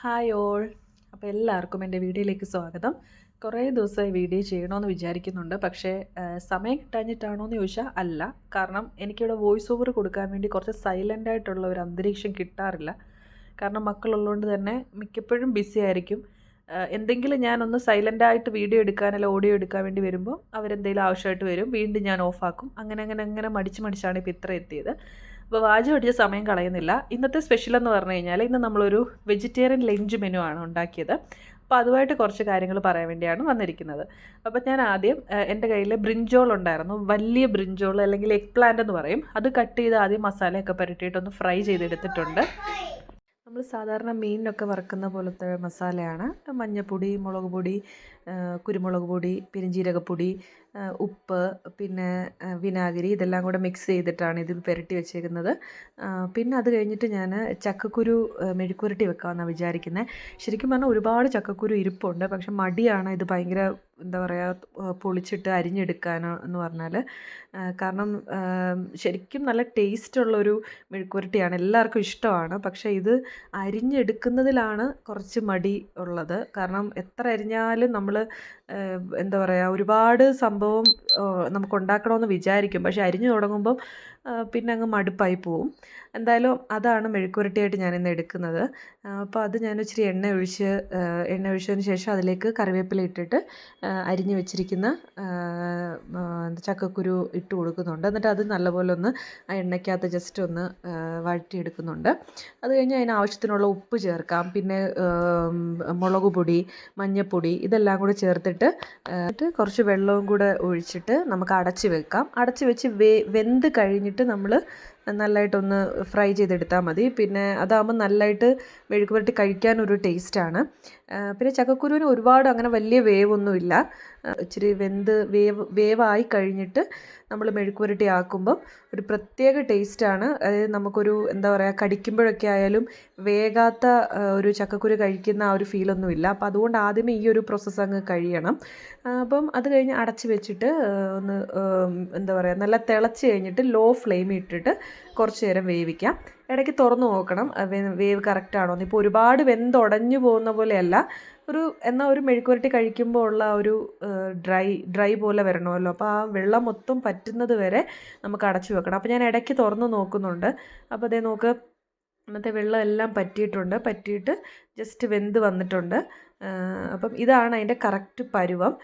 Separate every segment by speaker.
Speaker 1: Hi all. അപ്പോൾ എല്ലാവർക്കും എൻ്റെ വീഡിയോയിലേക്ക് സ്വാഗതം. കുറേ ദിവസമായി വീഡിയോ ചെയ്യണമെന്ന് വിചാരിക്കുന്നുണ്ട്. പക്ഷേ സമയം കിട്ടാഞ്ഞിട്ടാണോ എന്ന് ചോദിച്ചാൽ അല്ല. കാരണം എനിക്കിവിടെ വോയിസ് ഓവർ കൊടുക്കാൻ വേണ്ടി കുറച്ച് സൈലൻ്റ് ആയിട്ടുള്ള ഒരു അന്തരീക്ഷം കിട്ടാറില്ല. കാരണം മക്കളുള്ളതുകൊണ്ട് തന്നെ മിക്കപ്പോഴും ബിസി ആയിരിക്കും. എന്തെങ്കിലും ഞാനൊന്ന് സൈലൻ്റായിട്ട് വീഡിയോ എടുക്കാൻ അല്ലെങ്കിൽ ഓഡിയോ എടുക്കാൻ വേണ്ടി വരുമ്പോൾ അവരെന്തെങ്കിലും ആവശ്യമായിട്ട് വരും. വീണ്ടും ഞാൻ ഓഫാക്കും. അങ്ങനെ മടിച്ചാണ് ഇപ്പോൾ ഇത്ര എത്തിയത്. അപ്പോൾ വാചകം അടിച്ച സമയം കളയുന്നില്ല. ഇന്നത്തെ സ്പെഷ്യൽ എന്ന് പറഞ്ഞു കഴിഞ്ഞാൽ ഇന്ന് നമ്മളൊരു വെജിറ്റേറിയൻ ലഞ്ച് മെനു ആണ് ഉണ്ടാക്കിയത്. അപ്പോൾ അതുമായിട്ട് കുറച്ച് കാര്യങ്ങൾ പറയാൻ വേണ്ടിയാണ് വന്നിരിക്കുന്നത്. അപ്പോൾ ഞാൻ ആദ്യം എൻ്റെ കയ്യിൽ ബ്രിഞ്ചോൾ ഉണ്ടായിരുന്നു. വലിയ ബ്രിഞ്ചോൾ അല്ലെങ്കിൽ എഗ് പ്ലാന്റ് എന്ന് പറയും. അത് കട്ട് ചെയ്ത് ആദ്യം മസാലയൊക്കെ പുരട്ടിയിട്ടൊന്ന് ഫ്രൈ ചെയ്തെടുത്തിട്ടുണ്ട്. നമ്മൾ സാധാരണ മീനിനൊക്കെ വറുക്കുന്ന പോലത്തെ മസാലയാണ്. മഞ്ഞൾപ്പൊടി, മുളക് പൊടി, കുരുമുളക് പൊടി, പെരുംജീരകപ്പൊടി, ഉപ്പ്, പിന്നെ വിനാഗിരി ഇതെല്ലാം കൂടെ മിക്സ് ചെയ്തിട്ടാണ് ഇതിൽ പുരട്ടി വെച്ചേക്കുന്നത്. പിന്നെ അത് കഴിഞ്ഞിട്ട് ഞാൻ ചക്കക്കുരു മെഴുക്കുരട്ടി വെക്കാമെന്നാണ് വിചാരിക്കുന്നത്. ശരിക്കും പറഞ്ഞാൽ ഒരുപാട് ചക്കക്കുരു ഇരിപ്പുണ്ട്. പക്ഷെ മടിയാണ് ഇത് ഭയങ്കര എന്താ പറയുക പൊളിച്ചിട്ട് അരിഞ്ഞെടുക്കാൻ എന്ന് പറഞ്ഞാൽ. കാരണം ശരിക്കും നല്ല ടേസ്റ്റുള്ളൊരു മെഴുക്കുരട്ടിയാണ്, എല്ലാവർക്കും ഇഷ്ടമാണ്. പക്ഷേ ഇത് അരിഞ്ഞെടുക്കുന്നതിലാണ് കുറച്ച് മടി ഉള്ളത്. കാരണം എത്ര അരിഞ്ഞാലും നമ്മൾ എന്താ പറയുക ഒരുപാട് സംഭവം നമുക്ക് ഉണ്ടാക്കണമെന്ന് വിചാരിക്കും. പക്ഷേ അരിഞ്ഞു തുടങ്ങുമ്പം പിന്നെ അങ്ങ് മടുപ്പായി പോവും. എന്തായാലും അതാണ് മെഴുക്കുരട്ടിയായിട്ട് ഞാനിന്ന് എടുക്കുന്നത്. അപ്പോൾ അത് ഞാൻ ഇച്ചിരി എണ്ണ ഒഴിച്ചതിന് ശേഷം അതിലേക്ക് കറിവേപ്പില ഇട്ടിട്ട് അരിഞ്ഞു വെച്ചിരിക്കുന്ന ചക്കക്കുരു ഇട്ട് കൊടുക്കുന്നുണ്ട്. എന്നിട്ട് അത് നല്ലപോലെ ഒന്ന് ആ എണ്ണയ്ക്കകത്ത് ജസ്റ്റ് ഒന്ന് വഴറ്റിയെടുക്കുന്നുണ്ട്. അത് കഴിഞ്ഞ് അതിന് ആവശ്യത്തിനുള്ള ഉപ്പ് ചേർക്കാം. പിന്നെ മുളക് പൊടി, മഞ്ഞൾപ്പൊടി ഇതെല്ലാം കൂടി ചേർത്തിട്ട് കുറച്ച് വെള്ളവും കൂടെ ഒഴിച്ചിട്ട് നമുക്ക് അടച്ച് വെക്കാം. അടച്ച് വെച്ച് വെന്ത് കഴിഞ്ഞിട്ട് നമ്മൾ നല്ലതായിട്ടൊന്ന് ഫ്രൈ ചെയ്തെടുത്താൽ മതി. പിന്നെ അതാകുമ്പോൾ നല്ലതായിട്ട് മെഴുക്ക് പുരട്ടി കഴിക്കാനൊരു ടേസ്റ്റാണ്. പിന്നെ ചക്കക്കുരുവിന് ഒരുപാട് അങ്ങനെ വലിയ വേവൊന്നുമില്ല. ഇച്ചിരി വേവായി കഴിഞ്ഞിട്ട് നമ്മൾ മെഴുക്ക് പുരട്ടി ആക്കുമ്പം ഒരു പ്രത്യേക ടേസ്റ്റാണ്. അതായത് നമുക്കൊരു എന്താ പറയുക കടിക്കുമ്പോഴൊക്കെ ആയാലും വേകാത്ത ഒരു ചക്കക്കുരു കഴിക്കുന്ന ആ ഒരു ഫീലൊന്നുമില്ല. അപ്പം അതുകൊണ്ട് ആദ്യമേ ഈ ഒരു പ്രോസസ്സ് അങ്ങ് കഴിയണം. അപ്പം അത് കഴിഞ്ഞ് അടച്ച് വെച്ചിട്ട് ഒന്ന് എന്താ പറയുക നല്ല തിളച്ച് കഴിഞ്ഞിട്ട് ലോ ഫ്ലെയിമിൽ ഇട്ടിട്ട് കുറച്ച് നേരം വേവിക്കാം. ഇടയ്ക്ക് തുറന്ന് നോക്കണം വേവ് കറക്റ്റാണോ എന്ന്. ഇപ്പോൾ ഒരുപാട് വെന്തുടഞ്ഞു പോകുന്ന പോലെയല്ല, എന്നാൽ ഒരു മെഴുക്കുവരട്ടി കഴിക്കുമ്പോൾ ഉള്ള ഒരു ഡ്രൈ പോലെ വരണമല്ലോ. അപ്പോൾ ആ വെള്ളം മൊത്തം പറ്റുന്നത് വരെ നമുക്ക് അടച്ചു വെക്കണം. അപ്പോൾ ഞാൻ ഇടയ്ക്ക് തുറന്ന് നോക്കുന്നുണ്ട്. അപ്പോൾ അതേ നോക്ക്, ഇന്നത്തെ വെള്ളം എല്ലാം പറ്റിയിട്ട് ജസ്റ്റ് വെന്ത് വന്നിട്ടുണ്ട്. അപ്പം ഇതാണ് അതിൻ്റെ കറക്റ്റ് പരുവം.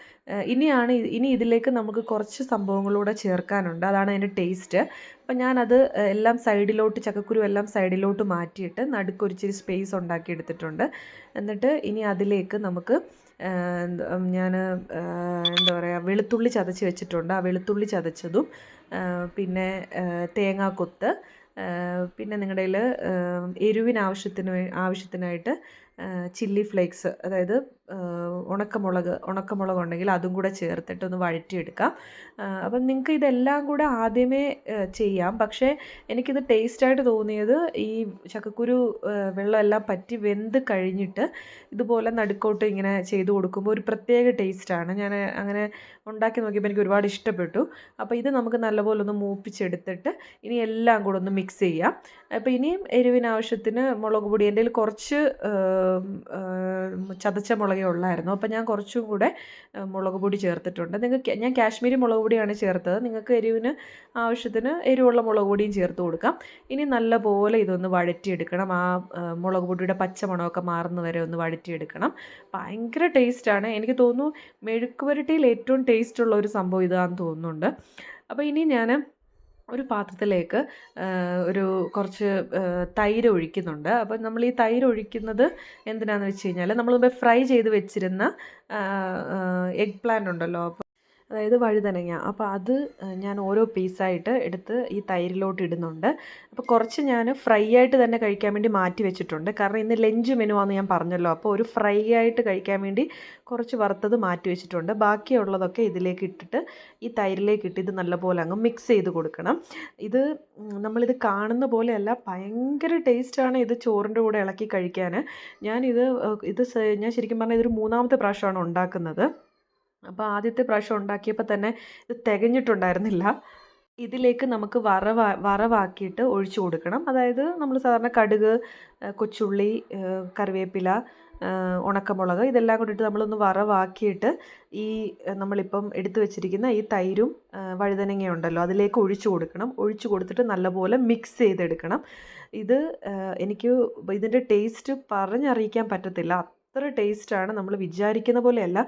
Speaker 1: ഇനി ഇതിലേക്ക് നമുക്ക് കുറച്ച് സംഭവങ്ങളൂടെ ചേർക്കാനുണ്ട്. അതാണ് അതിൻ്റെ ടേസ്റ്റ്. അപ്പം ഞാനത് എല്ലാം സൈഡിലോട്ട് ചക്കക്കുരു എല്ലാം സൈഡിലോട്ട് മാറ്റിയിട്ട് നടുക്കൊരിച്ചിരി സ്പേസ് ഉണ്ടാക്കി എടുത്തിട്ടുണ്ട്. എന്നിട്ട് ഇനി അതിലേക്ക് നമുക്ക് ഞാൻ എന്താ പറയുക വെളുത്തുള്ളി ചതച്ച് വെച്ചിട്ടുണ്ട്. ആ വെളുത്തുള്ളി ചതച്ചതും പിന്നെ തേങ്ങാക്കൊത്ത്, പിന്നെ നിങ്ങളുടെ കയ്യിൽ ആവശ്യത്തിനായിട്ട് ചില്ലി ഫ്ലേക്സ്, അതായത് ഉണക്കമുളക് ഉണ്ടെങ്കിൽ അതും കൂടെ ചേർത്തിട്ട് ഒന്ന് വഴറ്റിയെടുക്കാം. അപ്പം നിങ്ങൾക്ക് ഇതെല്ലാം കൂടെ ആദ്യമേ ചെയ്യാം. പക്ഷേ എനിക്കിത് ടേസ്റ്റായിട്ട് തോന്നിയത് ഈ ചക്കക്കുരു വെള്ളമെല്ലാം പറ്റി വെന്ത് കഴിഞ്ഞിട്ട് ഇതുപോലെ നടുക്കോട്ട് ഇങ്ങനെ ചെയ്ത് കൊടുക്കുമ്പോൾ ഒരു പ്രത്യേക ടേസ്റ്റാണ്. ഞാൻ അങ്ങനെ ഉണ്ടാക്കി നോക്കിയപ്പോൾ എനിക്ക് ഒരുപാട് ഇഷ്ടപ്പെട്ടു. അപ്പോൾ ഇത് നമുക്ക് നല്ലപോലെ ഒന്ന് മൂപ്പിച്ചെടുത്തിട്ട് ഇനി എല്ലാം കൂടെ ഒന്ന് മിക്സ് ചെയ്യാം. അപ്പോൾ ഇനിയും എരിവിനാവശ്യത്തിന് മുളക് പൊടി, എൻ്റെ കയ്യിൽ കുറച്ച് ചതച്ച മുളകേ ഉള്ളായിരുന്നു. അപ്പോൾ ഞാൻ കുറച്ചും കൂടെ മുളക് പൊടി ചേർത്തിട്ടുണ്ട്. ഞാൻ കാശ്മീരി മുളക് പൊടിയാണ് ചേർത്തത്. നിങ്ങൾക്ക് എരിവിന് ആവശ്യത്തിന് എരിവുള്ള മുളക് പൊടിയും ചേർത്ത് കൊടുക്കാം. ഇനി നല്ലപോലെ ഇതൊന്ന് വഴറ്റിയെടുക്കണം. ആ മുളക് പൊടിയുടെ പച്ചമണമൊക്കെ മാറുന്ന വരെ ഒന്ന് വഴറ്റിയെടുക്കണം. ഭയങ്കര ടേസ്റ്റാണ്. എനിക്ക് തോന്നുന്നു മെഴുക്ക് പുരട്ടിയിൽ ഏറ്റവും ടേസ്റ്റുള്ള ഒരു സംഭവം ഇതാണെന്ന് തോന്നുന്നുണ്ട്. അപ്പോൾ ഇനി ഞാൻ ഒരു പാത്രത്തിലേക്ക് കുറച്ച് തൈര് ഒഴിക്കുന്നുണ്ട്. അപ്പം നമ്മൾ ഈ തൈര് ഒഴിക്കുന്നത് എന്തിനാണെന്ന് വെച്ച് കഴിഞ്ഞാൽ നമ്മൾ ഫ്രൈ ചെയ്ത് വെച്ചിരുന്ന എഗ് പ്ലാന്റ് ഉണ്ടല്ലോ, അതായത് വഴുതനങ്ങ. അപ്പോൾ അത് ഞാൻ ഓരോ പീസായിട്ട് എടുത്ത് ഈ തൈരിലോട്ട് ഇടുന്നുണ്ട്. അപ്പോൾ കുറച്ച് ഞാൻ ഫ്രൈ ആയിട്ട് തന്നെ കഴിക്കാൻ വേണ്ടി മാറ്റി വെച്ചിട്ടുണ്ട്. കാരണം ഇന്ന് ലഞ്ച് മെനു ആണെന്ന് ഞാൻ പറഞ്ഞല്ലോ. അപ്പോൾ ഒരു ഫ്രൈ ആയിട്ട് കഴിക്കാൻ വേണ്ടി കുറച്ച് വറുത്തത് മാറ്റി വെച്ചിട്ടുണ്ട്. ബാക്കിയുള്ളതൊക്കെ ഇതിലേക്ക് ഇട്ടിട്ട് ഈ തൈരിലേക്ക് ഇട്ട് ഇത് നല്ലപോലെ അങ്ങ് മിക്സ് ചെയ്ത് കൊടുക്കണം. നമ്മളിത് കാണുന്ന പോലെയല്ല, ഭയങ്കര ടേസ്റ്റാണ് ഇത് ചോറിൻ്റെ കൂടെ ഇളക്കി കഴിക്കാൻ. ഞാൻ ശരിക്കും പറഞ്ഞാൽ ഇതൊരു മൂന്നാമത്തെ പ്രാവശ്യമാണ് ഉണ്ടാക്കുന്നത്. അപ്പോൾ ആദ്യത്തെ പ്രാവശ്യം ഉണ്ടാക്കിയപ്പോൾ തന്നെ ഇത് തികഞ്ഞിട്ടുണ്ടായിരുന്നില്ല. ഇതിലേക്ക് നമുക്ക് വറവാക്കിയിട്ട് ഒഴിച്ചു കൊടുക്കണം. അതായത് നമ്മൾ സാധാരണ കടുക്, കൊച്ചുള്ളി, കറിവേപ്പില, ഉണക്കമുളക് ഇതെല്ലാം കൂടിയിട്ട് നമ്മളൊന്ന് വറവാക്കിയിട്ട് ഈ നമ്മളിപ്പം എടുത്തു വെച്ചിരിക്കുന്ന ഈ തൈരും വഴുതനങ്ങയും ഉണ്ടല്ലോ അതിലേക്ക് ഒഴിച്ചു കൊടുക്കണം. ഒഴിച്ചു കൊടുത്തിട്ട് നല്ലപോലെ മിക്സ് ചെയ്തെടുക്കണം. ഇത് എനിക്ക് ഇതിൻ്റെ ടേസ്റ്റ് പറഞ്ഞറിയിക്കാൻ പറ്റത്തില്ല. അത്ര ടേസ്റ്റാണ്. നമ്മൾ വിചാരിക്കുന്ന പോലെയല്ല.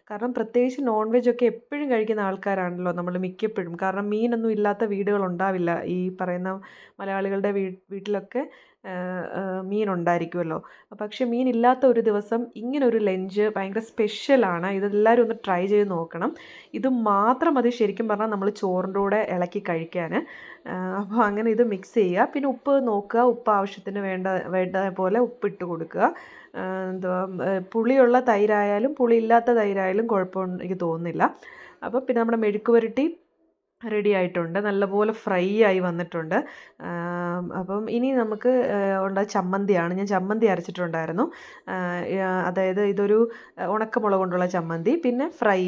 Speaker 1: കാരണം പ്രത്യേകിച്ച് നോൺ വെജ് ഒക്കെ എപ്പോഴും കഴിക്കുന്ന ആൾക്കാരാണല്ലോ നമ്മൾ മിക്കപ്പോഴും. കാരണം മീനൊന്നും ഇല്ലാത്ത വീടുകളുണ്ടാവില്ല. ഈ പറയുന്ന മലയാളികളുടെ വീട്ടിലൊക്കെ മീനുണ്ടായിരിക്കുമല്ലോ. പക്ഷേ മീനില്ലാത്ത ഒരു ദിവസം ഇങ്ങനൊരു ലഞ്ച് ഭയങ്കര സ്പെഷ്യലാണ്. ഇതെല്ലാവരും ഒന്ന് ട്രൈ ചെയ്ത് നോക്കണം. ഇത് മാത്രം മതി ശരിക്കും പറഞ്ഞാൽ നമ്മൾ ചോറിൻ്റെ കൂടെ ഇളക്കി കഴിക്കാൻ. അപ്പോൾ അങ്ങനെ ഇത് മിക്സ് ചെയ്യുക. പിന്നെ ഉപ്പ് നോക്കുക. ഉപ്പ് ആവശ്യത്തിന് വേണ്ട പോലെ ഉപ്പിട്ട് കൊടുക്കുക. എന്തുവാ പുളിയുള്ള തൈരായാലും പുളിയില്ലാത്ത തൈരായാലും കുഴപ്പമൊന്നും എനിക്ക് തോന്നുന്നില്ല. അപ്പോൾ പിന്നെ നമ്മുടെ മെഴുക്ക് പുരട്ടി റെഡി ആയിട്ടുണ്ട്. നല്ലപോലെ ഫ്രൈ ആയി വന്നിട്ടുണ്ട്. അപ്പം ഇനി നമുക്ക് ഉള്ള ചമ്മന്തിയാണ്. ഞാൻ ചമ്മന്തി അരച്ചിട്ടുണ്ടായിരുന്നു. അതായത് ഇതൊരു ഉണക്കമുളക് കൊണ്ടുള്ള ചമ്മന്തി, പിന്നെ ഫ്രൈ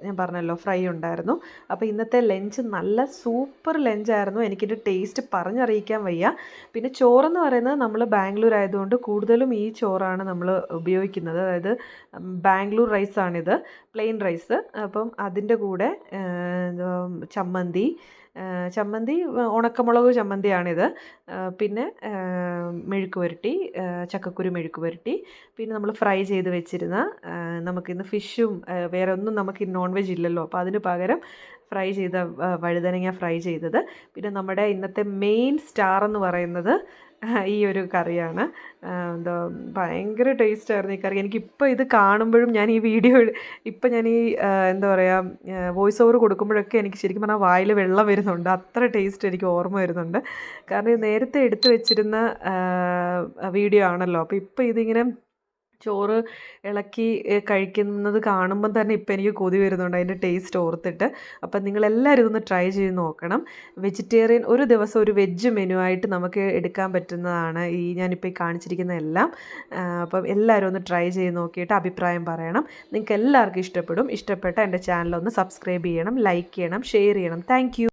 Speaker 1: ഞാൻ പറഞ്ഞല്ലോ ഫ്രൈ ഉണ്ടായിരുന്നു. അപ്പോൾ ഇന്നത്തെ ലഞ്ച് നല്ല സൂപ്പർ ലഞ്ചായിരുന്നു. എനിക്കിൻ്റെ ടേസ്റ്റ് പറഞ്ഞറിയിക്കാൻ വയ്യ. പിന്നെ ചോറെന്ന് പറയുന്നത് നമ്മൾ ബാംഗ്ലൂർ ആയതുകൊണ്ട് കൂടുതലും ഈ ചോറാണ് നമ്മൾ ഉപയോഗിക്കുന്നത്. അതായത് ബാംഗ്ലൂർ റൈസാണിത്, പ്ലെയിൻ റൈസ്. അപ്പം അതിൻ്റെ കൂടെ ചമ്മന്തി ഉണക്കമുളക് ചമ്മന്തിയാണിത്. പിന്നെ മെഴുക്ക് പുരട്ടി, ചക്കക്കുരു മെഴുക്ക് പുരട്ടി, പിന്നെ നമ്മൾ ഫ്രൈ ചെയ്ത് വെച്ചിരുന്ന നമുക്കിന്ന് ഫിഷും വേറെ ഒന്നും നമുക്ക് നോൺ വെജ് ഇല്ലല്ലോ. അപ്പോൾ അതിന് പകരം ഫ്രൈ ചെയ്ത വഴുതനങ്ങ ഫ്രൈ ചെയ്തത്. പിന്നെ നമ്മുടെ ഇന്നത്തെ മെയിൻ സ്റ്റാർ എന്ന് പറയുന്നത് ഈ ഒരു കറിയാണ്. എന്താ ഭയങ്കര ടേസ്റ്റായിരുന്നു ഈ കറി. എനിക്കിപ്പോൾ ഇത് കാണുമ്പോഴും ഞാൻ ഈ വീഡിയോ ഇപ്പം ഞാൻ ഈ എന്താ പറയുക വോയിസ് ഓവർ കൊടുക്കുമ്പോഴൊക്കെ എനിക്ക് ശരിക്കും പറഞ്ഞാൽ വായിൽ വെള്ളം വരുന്നുണ്ട്. അത്ര ടേസ്റ്റ് എനിക്ക് ഓർമ്മ വരുന്നുണ്ട്. കാരണം ഇത് നേരത്തെ എടുത്തു വെച്ചിരുന്ന വീഡിയോ ആണല്ലോ. അപ്പോൾ ഇപ്പോൾ ഇതിങ്ങനെ ചോറ് ഇളക്കി കഴിക്കുന്നത് കാണുമ്പം തന്നെ ഇപ്പം എനിക്ക് കൊതി വരുന്നുണ്ട് അതിൻ്റെ ടേസ്റ്റ് ഓർത്തിട്ട്. അപ്പം നിങ്ങളെല്ലാവരും ഇതൊന്ന് ട്രൈ ചെയ്ത് നോക്കണം. വെജിറ്റേറിയൻ ഒരു ദിവസം ഒരു വെജ് മെനു ആയിട്ട് നമുക്ക് എടുക്കാൻ പറ്റുന്നതാണ് ഈ ഞാനിപ്പോൾ ഈ കാണിച്ചിരിക്കുന്ന എല്ലാം. അപ്പം എല്ലാവരും ഒന്ന് ട്രൈ ചെയ്ത് നോക്കിയിട്ട് അഭിപ്രായം പറയണം. നിങ്ങൾക്ക് എല്ലാവർക്കും ഇഷ്ടപ്പെടും. ഇഷ്ടപ്പെട്ട എൻ്റെ ചാനലൊന്ന് സബ്സ്ക്രൈബ് ചെയ്യണം, ലൈക്ക് ചെയ്യണം, ഷെയർ ചെയ്യണം. താങ്ക്